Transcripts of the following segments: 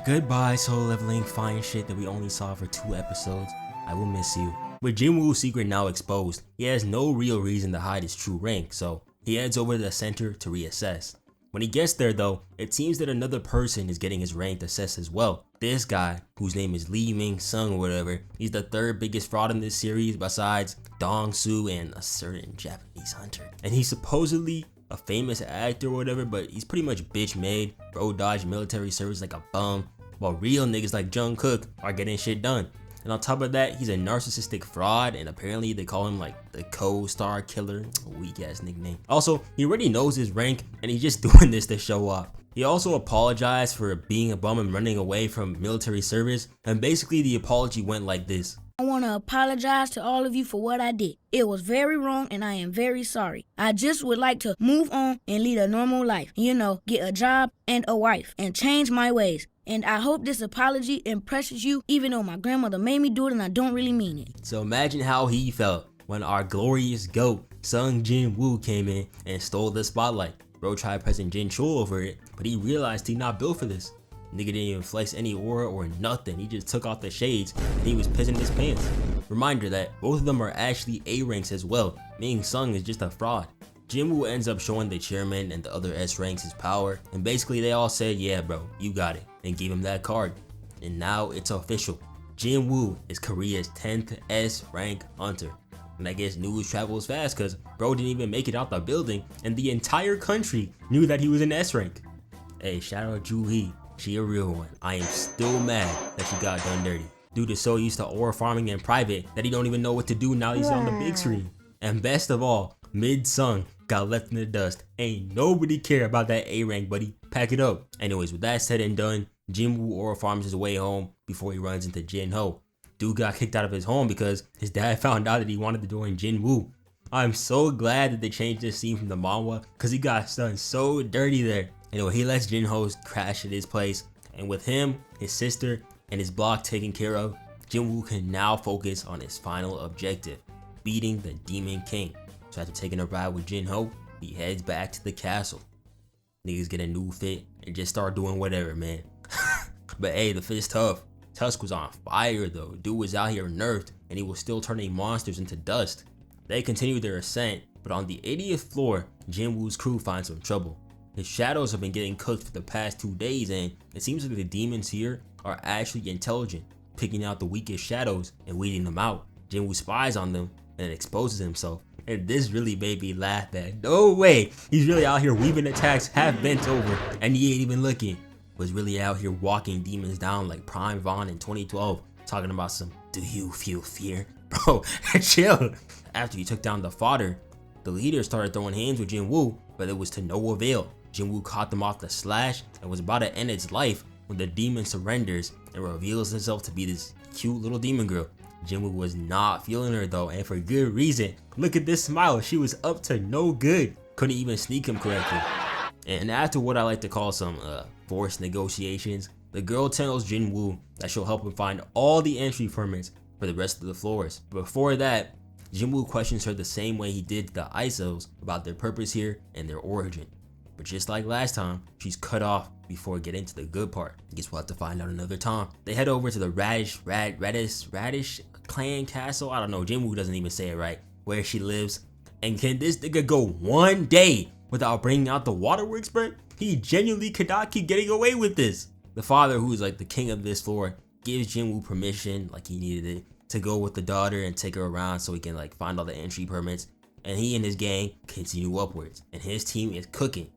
Goodbye, soul leveling fine shit that we only saw for 2 episodes. I will miss you. With Jin Woo's secret now exposed, he has no real reason to hide his true rank, so he heads over to the center to reassess. When he gets there though, it seems that another person is getting his rank assessed as well. This guy, whose name is Lee Ming Sung or whatever, he's the third biggest fraud in this series besides Dong Su and a certain Japanese hunter. And he's supposedly a famous actor or whatever, but he's pretty much bitch made. Bro dodged military service like a bum, while real niggas like Jungkook are getting shit done. And on top of that, he's a narcissistic fraud, and apparently they call him like the co-star killer, a weak ass nickname. Also, he already knows his rank and he's just doing this to show off. He also apologized for being a bum and running away from military service, and basically the apology went like this. I want to apologize to all of you for what I did. It was very wrong and I am very sorry. I just would like to move on and lead a normal life. You know, get a job and a wife and change my ways. And I hope this apology impresses you, even though my grandmother made me do it and I don't really mean it. So imagine how he felt when our glorious GOAT, Sung Jin Woo, came in and stole the spotlight. Bro tried pressing Jin Chul over it, but he realized he not built for this. Nigga didn't even flex any aura or nothing, he just took off the shades and he was pissing his pants. Reminder that both of them are actually A ranks as well, meaning Sung is just a fraud. Jinwoo ends up showing the chairman and the other S ranks his power, and basically they all said, yeah bro, you got it, and gave him that card. And now it's official. Jinwoo is Korea's 10th S rank hunter. And I guess news travels fast cause bro didn't even make it out the building and the entire country knew that he was in S rank. Hey, shout out Ju Hee, she a real one. I am still mad that she got done dirty. Dude is so used to aura farming in private that he don't even know what to do now he's on the big screen. And best of all, Mid Sung got left in the dust. Ain't nobody care about that A rank, buddy. Pack it up. Anyways, with that said and done, Jinwoo aura farms his way home before he runs into Jin Ho. Dude got kicked out of his home because his dad found out that he wanted to join Jinwoo. I'm so glad that they changed this scene from the manhwa because he got done so dirty there. Anyway, he lets Jin Ho crash at his place, and with him, his sister, and his block taken care of, Jinwoo can now focus on his final objective, beating the Demon King. So after taking a ride with Jin Ho, he heads back to the castle. Niggas get a new fit and just start doing whatever, man. But hey, the fit's tough. Tusk was on fire though. Dude was out here nerfed and he was still turning monsters into dust. They continue their ascent, but on the 80th floor, Jinwoo's crew finds some trouble. His shadows have been getting cooked for the past 2 days, and it seems like the demons here are actually intelligent, picking out the weakest shadows and weeding them out. Jinwoo spies on them and exposes himself. And this really made me laugh at. No way, he's really out here weaving attacks half bent over and he ain't even looking. Was really out here walking demons down like Prime Vaughn in 2012, talking about some, do you feel fear? Bro, chill. After he took down the fodder, the leader started throwing hands with Jinwoo, but it was to no avail. Jinwoo caught them off the slash and was about to end its life when the demon surrenders and reveals himself to be this cute little demon girl. Jinwoo was not feeling her though, and for good reason. Look at this smile, she was up to no good. Couldn't even sneak him correctly. And after what I like to call some forced negotiations, the girl tells Jinwoo that she'll help him find all the entry permits for the rest of the floors. But before that, Jinwoo questions her the same way he did the ISOs about their purpose here and their origin. But just like last time, she's cut off before getting to the good part. Guess we'll have to find out another time. They head over to the Radish clan castle. I don't know, Jinwoo doesn't even say it right, where she lives. And can this nigga go 1 day without bringing out the waterworks, bro? He genuinely could not keep getting away with this. The father, who is like the king of this floor, gives Jinwoo permission, like he needed it, to go with the daughter and take her around so he can like find all the entry permits. And he and his gang continue upwards, and his team is cooking.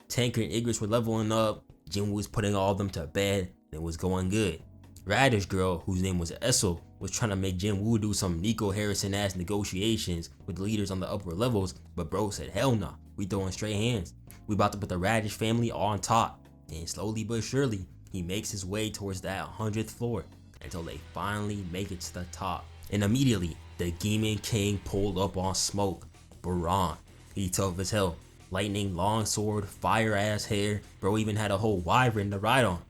Tanker and Igris were leveling up, Jinwoo was putting all of them to bed, and it was going good. Radish girl, whose name was Essel, was trying to make Jinwoo do some Nico Harrison ass negotiations with the leaders on the upper levels, but bro said hell nah, we throwing straight hands. We about to put the Radish family on top. And slowly but surely, he makes his way towards that 100th floor until they finally make it to the top. And immediately, the Demon King pulled up on smoke. Baran, he tough as hell. Lightning, long sword, fire ass hair. Bro even had a whole wyvern to ride on.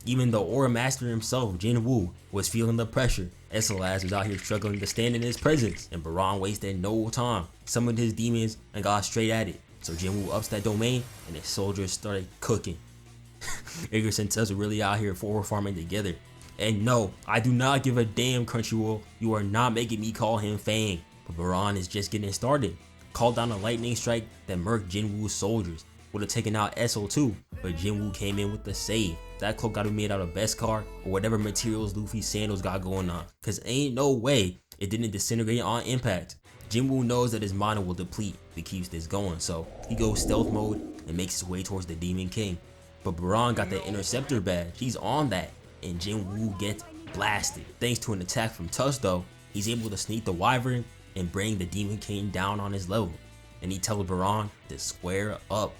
Even the Aura Master himself, Jin Woo, was feeling the pressure. Esselaz was out here struggling to stand in his presence, and Baran wasted no time, summoned his demons and got straight at it. So Jinwoo ups that domain and his soldiers started cooking. Igris and Tusk are really out here forward farming together. And no, I do not give a damn, Crunchyroll. You are not making me call him Fang. But Baran is just getting started. Called down a lightning strike that murked Jin Woo's soldiers. Would have taken out SO2, but Jin Woo came in with the save. That cloak gotta be made out of Beskar or whatever materials Luffy's sandals got going on. Cause ain't no way it didn't disintegrate on impact. Jin Woo knows that his mana will deplete if he keeps this going, so he goes stealth mode and makes his way towards the Demon King. But Baran got the Interceptor badge, he's on that, and Jin Woo gets blasted. Thanks to an attack from Tusk though, he's able to sneak the Wyvern and bring the Demon King down on his level. And he tells Baran to square up.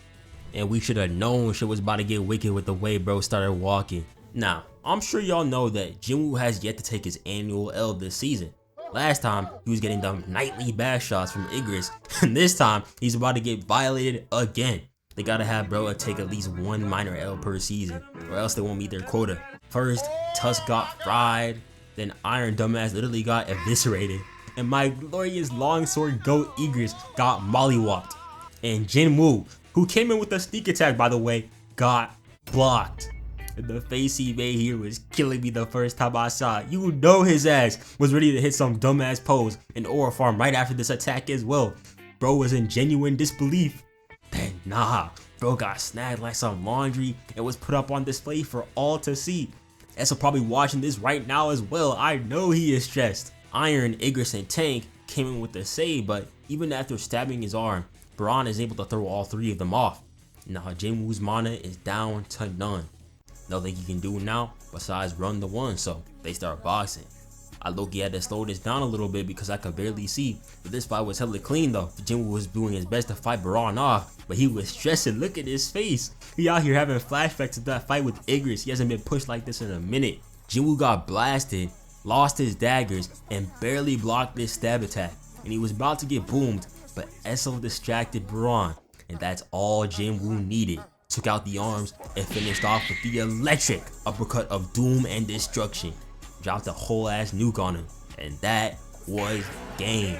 And we should have known shit was about to get wicked with the way bro started walking. Now, I'm sure y'all know that Jinwoo has yet to take his annual L this season. Last time, he was getting them nightly bash shots from Igris, and this time, he's about to get violated again. They gotta have bro take at least one minor L per season, or else they won't meet their quota. First, Tusk got fried, then Iron Dumbass literally got eviscerated, and my glorious longsword goat Igris got mollywopped. And Jinwoo, who came in with a sneak attack by the way, got blocked. And the face he made here was killing me the first time I saw it. You know his ass was ready to hit some dumbass pose in Aura Farm right after this attack as well. Bro was in genuine disbelief. Then nah, bro got snagged like some laundry and was put up on display for all to see. Essa probably watching this right now as well. I know he is stressed. Iron, Igris, and Tank came in with the save, but even after stabbing his arm, Baran is able to throw all three of them off. Now Jinwoo's mana is down to none. Nothing he can do now besides run the one, so they start boxing. I low-key had to slow this down a little bit because I could barely see, but this fight was hella clean though. Jinwoo was doing his best to fight Baran off, but he was stressing. Look at his face. He out here having flashbacks to that fight with Igris. He hasn't been pushed like this in a minute. Jinwoo got blasted, lost his daggers, and barely blocked this stab attack, and he was about to get boomed, but Esso distracted Baran, and that's all Jinwoo needed. Took out the arms and finished off with the electric uppercut of doom and destruction. Dropped a whole ass nuke on him, and that was game.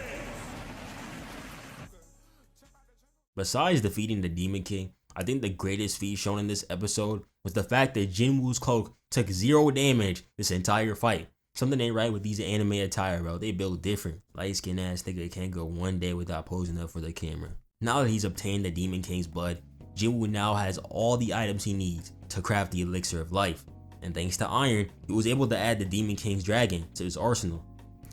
Besides defeating the Demon King, I think the greatest feat shown in this episode was the fact that Jinwoo's cloak took 0 damage this entire fight. Something ain't right with these anime attire, bro. They build different. Light skin ass nigga can't go one day without posing up for the camera. Now that he's obtained the Demon King's blood, Jinwoo now has all the items he needs to craft the elixir of life. And thanks to Iron, he was able to add the Demon King's dragon to his arsenal.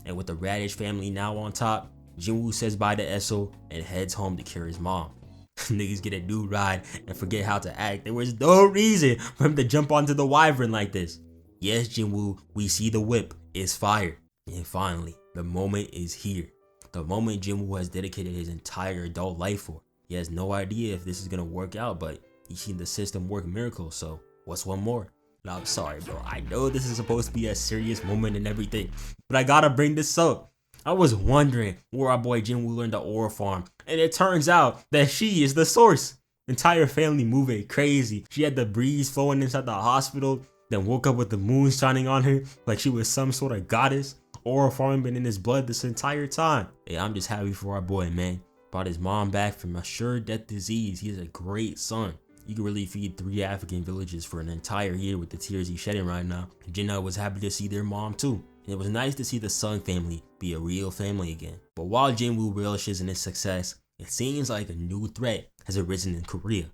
And with the Radish family now on top, Jinwoo says bye to Esso and heads home to cure his mom. Niggas get a new ride and forget how to act. There was no reason for him to jump onto the Wyvern like this. Yes, Jinwoo, we see the whip is fire. And finally, the moment is here. The moment Jinwoo has dedicated his entire adult life for. He has no idea if this is gonna work out, but he's seen the system work miracles, so what's one more? Now, I'm sorry, bro. I know this is supposed to be a serious moment and everything, but I gotta bring this up. I was wondering where our boy Jinwoo learned the Aura Farm, and it turns out that she is the source. Entire family moving crazy. She had the breeze flowing inside the hospital, then woke up with the moon shining on her like she was some sort of goddess. Aura Farm been in his blood this entire time. Hey, I'm just happy for our boy, man. Brought his mom back from a sure death disease. He's a great son. You can really feed 3 African villages for an entire year with the tears he's shedding right now. Jinna was happy to see their mom too. And it was nice to see the Sung family be a real family again. But while Jinwoo relishes in his success, it seems like a new threat has arisen in Korea.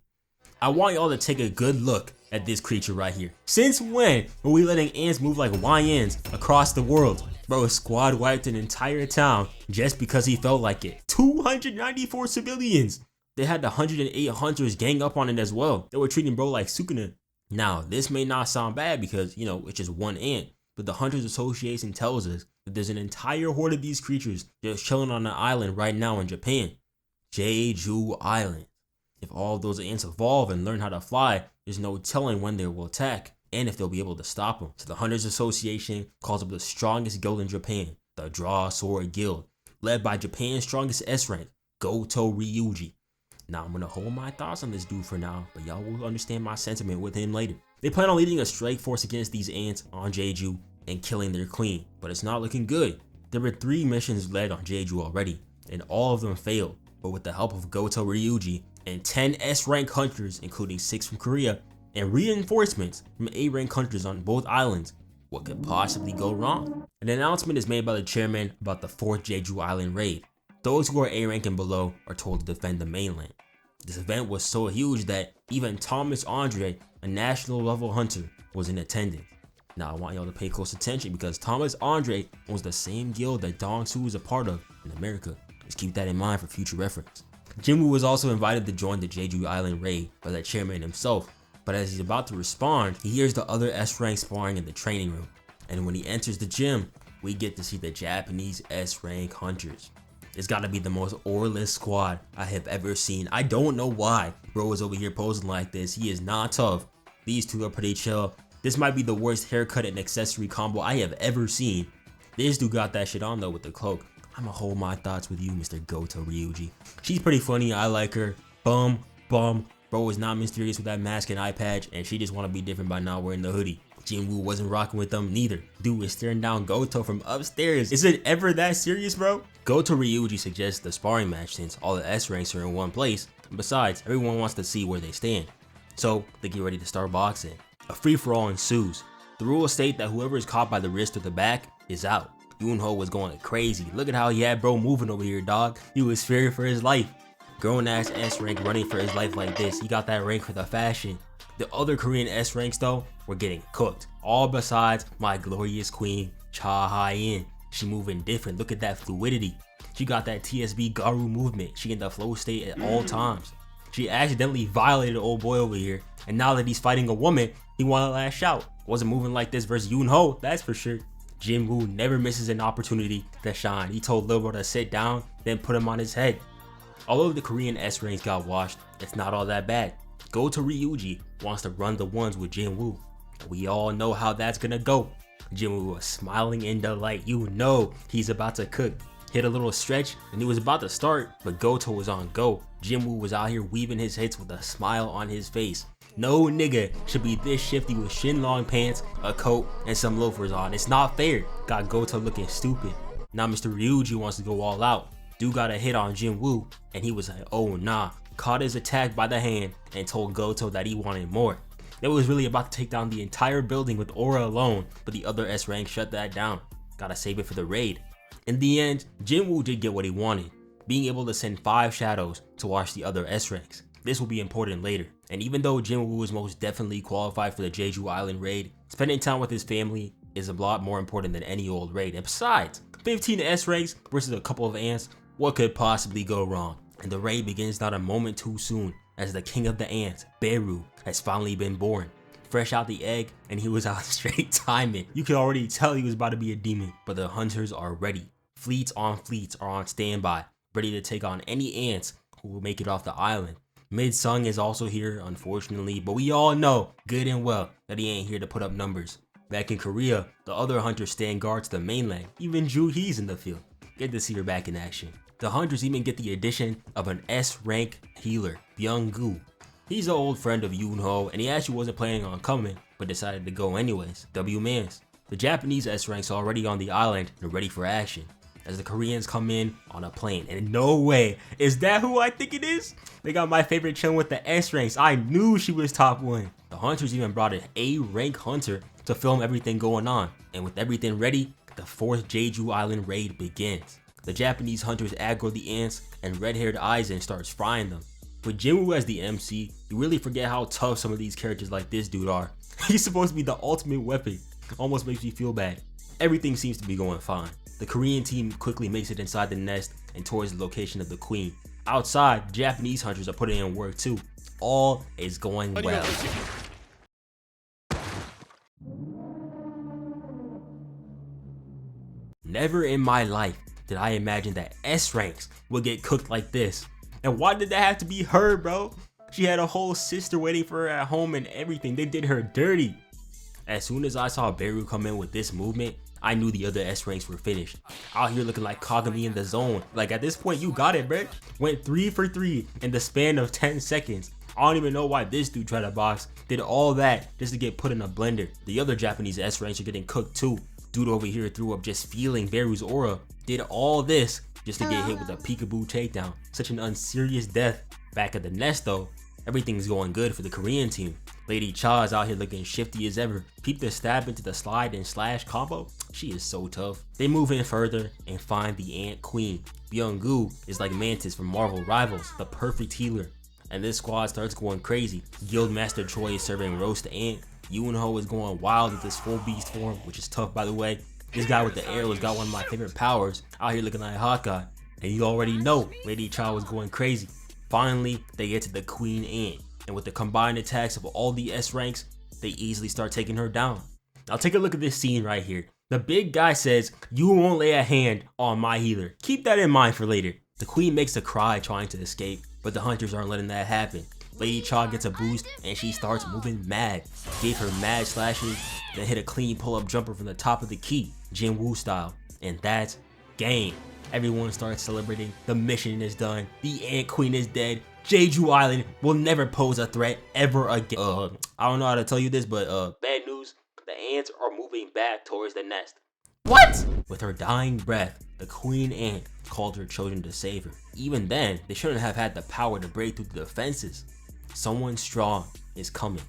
I want y'all to take a good look at this creature right here. Since when were we letting ants move like YNs across the world? Bro squad wiped an entire town just because he felt like it. 294 civilians. They had the 108 hunters gang up on it as well. They were treating bro like Sukuna. Now, this may not sound bad because, you know, it's just one ant. But the Hunters Association tells us that there's an entire horde of these creatures just chilling on an island right now in Japan. Jeju Island. If all of those ants evolve and learn how to fly, there's no telling when they will attack and if they'll be able to stop them. So the Hunters Association calls up the strongest guild in Japan, the Draw Sword Guild, led by Japan's strongest S rank, Goto Ryuji. Now I'm gonna hold my thoughts on this dude for now, but y'all will understand my sentiment with him later. They plan on leading a strike force against these ants on Jeju and killing their queen, but it's not looking good. There were 3 missions led on Jeju already, and all of them failed, but with the help of Goto Ryuji and 10 S rank hunters, including 6 from Korea, and reinforcements from A-rank hunters on both islands. What could possibly go wrong? An announcement is made by the chairman about the 4th Jeju Island raid. Those who are A-rank and below are told to defend the mainland. This event was so huge that even Thomas Andre, a national level hunter, was in attendance. Now I want y'all to pay close attention because Thomas Andre owns the same guild that Noahsxz is a part of in America. Just keep that in mind for future reference. Jinwoo was also invited to join the Jeju Island raid by the chairman himself, but as he's about to respond, he hears the other S-rank sparring in the training room, and when he enters the gym, we get to see the Japanese S-rank hunters. It's gotta be the most auraless squad I have ever seen. I don't know why bro is over here posing like this. He is not tough. These two are pretty chill. This might be the worst haircut and accessory combo I have ever seen. This dude got that shit on though with the cloak. I'ma hold my thoughts with you, Mr. Goto Ryuji. She's pretty funny, I like her. Bum. Bro is not mysterious with that mask and eye patch, and she just wanna be different by not wearing the hoodie. Jinwoo wasn't rocking with them neither. Dude is staring down Goto from upstairs. Is it ever that serious, bro? Goto Ryuji suggests the sparring match since all the S ranks are in one place, and besides, everyone wants to see where they stand. So they get ready to start boxing. A free-for-all ensues. The rules state that whoever is caught by the wrist or the back is out. Jinwoo was going crazy. Look at how he had bro moving over here, dog. He was fearing for his life. Grown ass S rank running for his life like this. He got that rank for the fashion. The other Korean S ranks though were getting cooked. All besides my glorious queen, Cha Hye-in. She moving different. Look at that fluidity. She got that TSB Garu movement. She in the flow state at all times. She accidentally violated old boy over here, and now that he's fighting a woman, he wanna lash out. Wasn't moving like this versus Yoon-ho, that's for sure. Jin Woo never misses an opportunity to shine. He told Lil Bro to sit down, then put him on his head. Although the Korean S ranks got washed, it's not all that bad. Goto Ryuji wants to run the ones with Jin Woo. We all know how that's gonna go. Jin Woo was smiling in delight. You know he's about to cook. Hit a little stretch and he was about to start, but Goto was on go. Jin Woo was out here weaving his hits with a smile on his face. No nigga should be this shifty with shin long pants, a coat, and some loafers on. It's not fair. Got Goto looking stupid. Now Mr. Ryuji wants to go all out. Dude got a hit on Jin Woo and he was like, oh nah. Caught his attack by the hand and told Goto that he wanted more. They was really about to take down the entire building with aura alone, but the other S rank shut that down. Gotta save it for the raid. In the end, Jinwoo did get what he wanted, being able to send 5 shadows to watch the other S ranks. This will be important later, and even though Jinwoo is most definitely qualified for the Jeju Island raid, spending time with his family is a lot more important than any old raid. And besides, 15 S ranks versus a couple of ants, what could possibly go wrong? And the raid begins not a moment too soon, as the king of the ants, Beru, has finally been born. Fresh out the egg, and he was out straight timing. You could already tell he was about to be a demon, but the hunters are ready. Fleets are on standby, ready to take on any ants who will make it off the island. Mid-Sung is also here, unfortunately, but we all know good and well that he ain't here to put up numbers. Back in Korea, the other hunters stand guard to the mainland. Even Ju Hee's in the field. Good to see her back in action. The hunters even get the addition of an S-rank healer, Byung-gu. He's an old friend of Yoon-ho, and he actually wasn't planning on coming, but decided to go anyways. W-mans. The Japanese S-ranks are already on the island and ready for action, as the Koreans come in on a plane. And no way, is that who I think it is? They got my favorite chillin' with the S-ranks. I knew she was top 1. The hunters even brought an A-rank hunter to film everything going on, and with everything ready, the 4th Jeju Island raid begins. The Japanese hunters aggro the ants, and red-haired Aizen starts frying them. With Jinwoo as the MC, you really forget how tough some of these characters like this dude are. He's supposed to be the ultimate weapon. Almost makes me feel bad. Everything seems to be going fine. The Korean team quickly makes it inside the nest and towards the location of the queen. Outside, Japanese hunters are putting in work too. All is going well. Never in my life did I imagine that S ranks would get cooked like this. And why did that have to be her, bro? She had a whole sister waiting for her at home and everything. They did her dirty. As soon as I saw Beru come in with this movement, I knew the other S ranks were finished. Out here looking like Kagami in the zone. Like at this point, you got it, bro. Went 3 for 3 in the span of 10 seconds. I don't even know why this dude tried to box. Did all that just to get put in a blender. The other Japanese S ranks are getting cooked too. Dude over here threw up just feeling Beru's aura. Did all this just to get hit with a peekaboo takedown. Such an unserious death. Back at the nest though, everything's going good for the Korean team. Lady Cha is out here looking shifty as ever. Peep the stab into the slide and slash combo. She is so tough. They move in further and find the Ant Queen. Byung-gu is like Mantis from Marvel Rivals, the perfect healer. And this squad starts going crazy. Guildmaster Choi is serving roast ant. Yoon-ho is going wild with this full beast form, which is tough by the way. This guy with the arrows got one of my favorite powers, out here looking like Hawkeye. And you already know Lady Cha was going crazy. Finally, they get to the Queen Ant. And with the combined attacks of all the S ranks, they easily start taking her down. Now take a look at this scene right here. The big guy says, "You won't lay a hand on my healer." Keep that in mind for later. The queen makes a cry trying to escape, but the hunters aren't letting that happen. Lady Cha gets a boost and she starts moving mad. Gave her mad slashes, then hit a clean pull-up jumper from the top of the key, Jin Woo style. And that's game. Everyone starts celebrating. The mission is done. The Ant Queen is dead. Jeju Island will never pose a threat ever again. I don't know how to tell you this, but bad news. The ants are moving back towards the nest. What? With her dying breath, the Queen Ant called her children to save her. Even then, they shouldn't have had the power to break through the defenses. Someone strong is coming,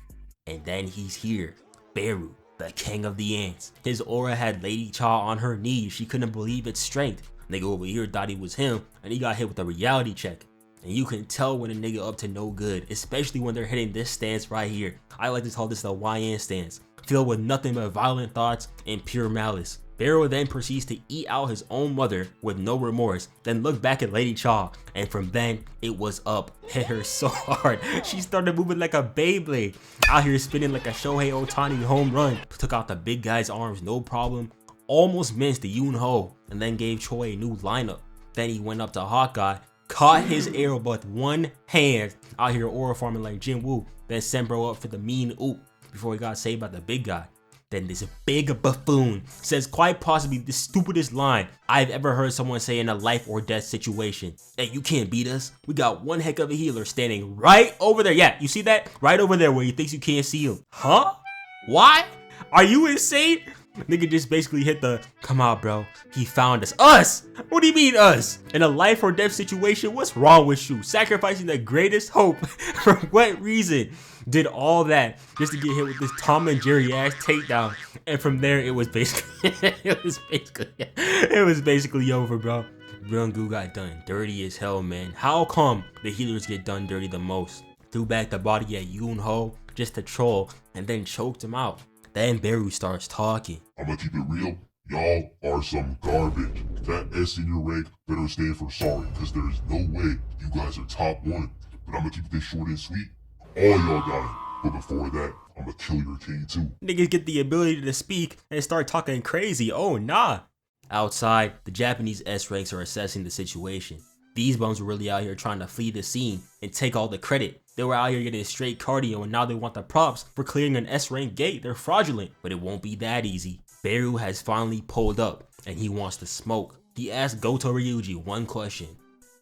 and then he's here. Beru, the king of the ants. His aura had Lady Cha on her knees. She couldn't believe its strength. Nigga over here thought he was him, and he got hit with a reality check. And you can tell when a nigga up to no good, especially when they're hitting this stance right here. I like to call this the YN stance, filled with nothing but violent thoughts and pure malice. Beru then proceeds to eat out his own mother with no remorse, then look back at Lady Cha, and from then, it was up. Hit her so hard, she started moving like a Beyblade, out here spinning like a Shohei Ohtani home run. Took out the big guy's arms, no problem. Almost missed the Yoon-ho, and then gave Choi a new lineup. Then he went up to Hawkeye, caught his arrow with one hand, out here aura farming like Jin Woo, then sent bro up for the mean oop before he got saved by the big guy. Then this big buffoon says quite possibly the stupidest line I've ever heard someone say in a life or death situation. "Hey, you can't beat us. We got one heck of a healer standing right over there." Yeah, you see that? Right over there where he thinks you can't see him. Huh? Why? Are you insane? Nigga just basically hit the, "Come out, bro. He found us." Us? What do you mean us? In a life or death situation, what's wrong with you? Sacrificing the greatest hope for what reason? Did all that just to get hit with this Tom and Jerry ass takedown. And from there, it was basically, it was basically over, bro. Byung-gu got done dirty as hell, man. How come the healers get done dirty the most? Threw back the body at Yoon-ho just to troll and then choked him out. Then Beru starts talking. "I'ma keep it real. Y'all are some garbage. That S in your rank better stand for sorry, cause there's no way you guys are top 1. But I'ma keep this short and sweet. All y'all got it. But before that, I'ma kill your king too." Niggas get the ability to speak and start talking crazy. Oh nah. Outside, the Japanese S ranks are assessing the situation. These bums were really out here trying to flee the scene and take all the credit. They were out here getting straight cardio and now they want the props for clearing an S rank gate. They're fraudulent, but it won't be that easy. Beru has finally pulled up and he wants to smoke. He asks Goto Ryuji one question.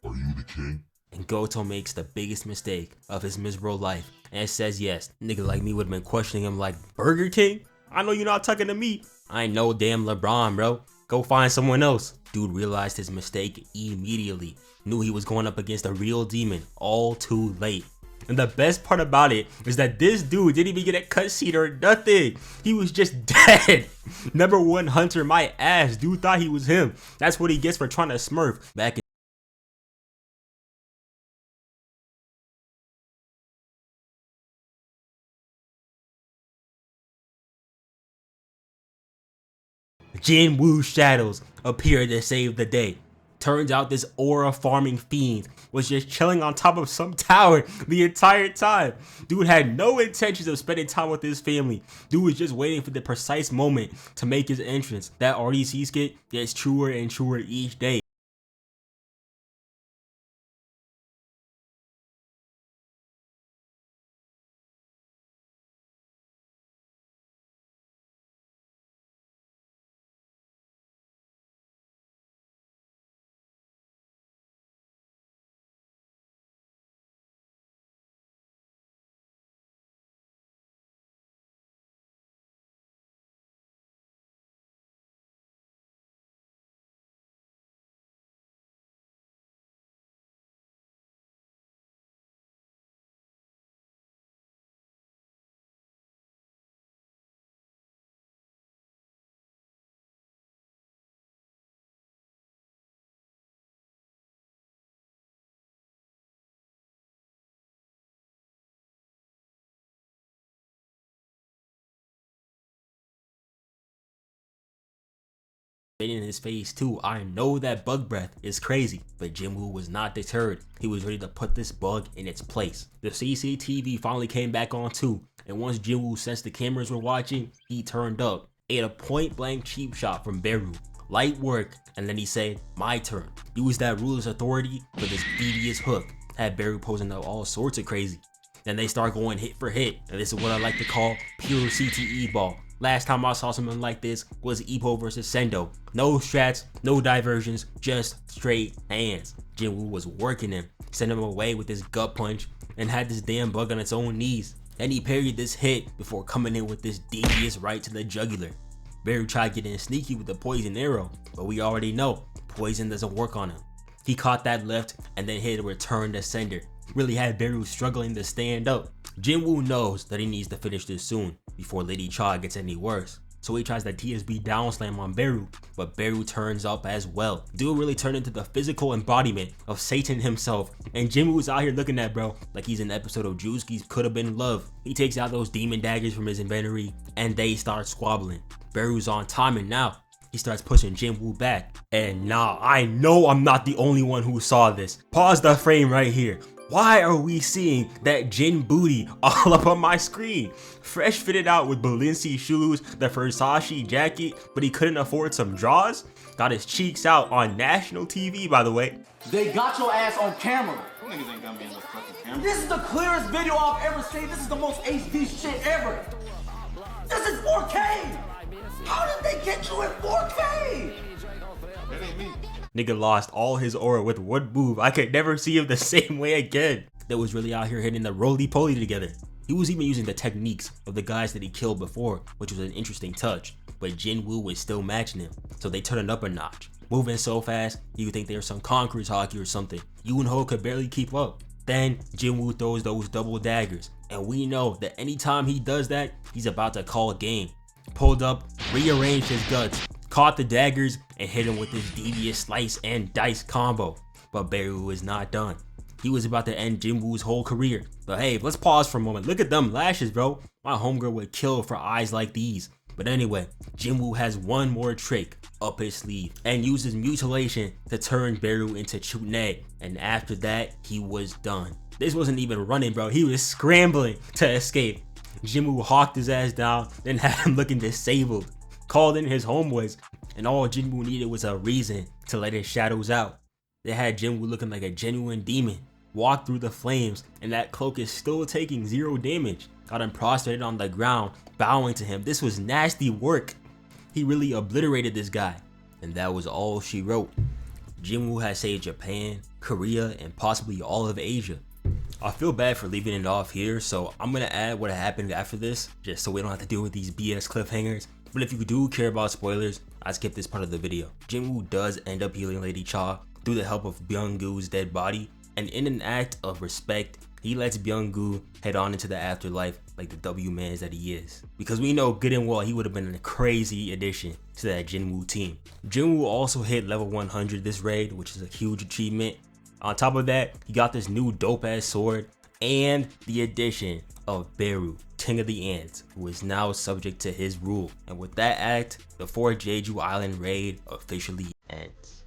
"Are you the king?" And Goto makes the biggest mistake of his miserable life and says yes. Nigga like me would have been questioning him like, "Burger King? I know you're not talking to me. I ain't no damn LeBron, bro. Go find someone else." Dude realized his mistake immediately. Knew he was going up against a real demon all too late. And the best part about it is that this dude didn't even get a cutscene or nothing. He was just dead. #1 hunter, my ass. Dude thought he was him. That's what he gets for trying to smurf. Back in Jin Woo shadows appear to save the day. Turns out this aura farming fiend was just chilling on top of some tower the entire time. Dude had no intentions of spending time with his family. Dude was just waiting for the precise moment to make his entrance. That RDC skit gets truer and truer each day. spitting in his face too. I know that bug breath is crazy, but Jinwoo was not deterred. He was ready to put this bug in its place. The CCTV finally came back on too, and once Jinwoo sensed the cameras were watching, he turned up, ate a point blank cheap shot from Beru. Light work, and then he said, my turn. Used that ruler's authority for this devious hook. Had Beru posing up all sorts of crazy. Then they start going hit for hit, and this is what I like to call pure CTE ball. Last time I saw something like this was Ippo versus Sendo. No strats, no diversions, just straight hands. Jinwoo was working him, sent him away with his gut punch, and had this damn bug on its own knees. Then he parried this hit before coming in with this devious right to the jugular. Beru tried getting sneaky with the poison arrow, but we already know poison doesn't work on him. He caught that left and then hit a return to sender. Really had Beru struggling to stand up. Jinwoo knows that he needs to finish this soon before Lady Cha gets any worse. So he tries the TSB down slam on Beru, but Beru turns up as well. Dude really turned into the physical embodiment of Satan himself, and Jinwoo's out here looking at bro like he's an episode of Drewski's Could Have Been Love. He takes out those demon daggers from his inventory and they start squabbling. Beru's on timing now. He starts pushing Jinwoo back. And nah, I know I'm not the only one who saw this. Pause the frame right here. Why are we seeing that Jin booty all up on my screen? Fresh fitted out with Balenci shoes, the Versace jacket, but he couldn't afford some draws? Got his cheeks out on national TV, by the way. They got your ass on camera. Niggas ain't got me on the fucking camera. This is the clearest video I've ever seen. This is the most HD shit ever. This is 4K. How did they get you in 4K? That ain't me. Nigga lost all his aura with one move. I could never see him the same way again. That was really out here hitting the roly-poly together. He was even using the techniques of the guys that he killed before, which was an interesting touch. But Jin Woo was still matching him, so they turned it up a notch. Moving so fast, you would think they were some Conquerors hockey or something. Yoonho could barely keep up. Then Jin Woo throws those double daggers, and we know that anytime he does that, he's about to call game. Pulled up, rearranged his guts, caught the daggers, and hit him with this devious slice and dice combo. But Beru is not done. He was about to end Jinwoo's whole career. But hey, let's pause for a moment. Look at them lashes, bro. My homegirl would kill for eyes like these. But anyway, Jinwoo has one more trick up his sleeve and uses mutilation to turn Beru into Chutney. And after that, he was done. This wasn't even running, bro. He was scrambling to escape. Jinwoo hawked his ass down, then had him looking disabled. Called in his homeboys, and all Jinwoo needed was a reason to let his shadows out. They had Jinwoo looking like a genuine demon. Walked through the flames, and that cloak is still taking 0 damage. Got him prostrated on the ground, bowing to him. This was nasty work. He really obliterated this guy. And that was all she wrote. Jinwoo has saved Japan, Korea, and possibly all of Asia. I feel bad for leaving it off here, so I'm gonna add what happened after this, just so we don't have to deal with these BS cliffhangers. But if you do care about spoilers, I skipped this part of the video. Jinwoo does end up healing Lady Cha through the help of Byung-goo's dead body, and in an act of respect, he lets Byung-goo head on into the afterlife like the W-mans that he is. Because we know good and well he would have been a crazy addition to that Jinwoo team. Jinwoo also hit level 100 this raid, which is a huge achievement. On top of that, he got this new dope ass sword and the addition of Beru, King of the Ants, who is now subject to his rule. And with that act, the 4th Jeju Island raid officially ends.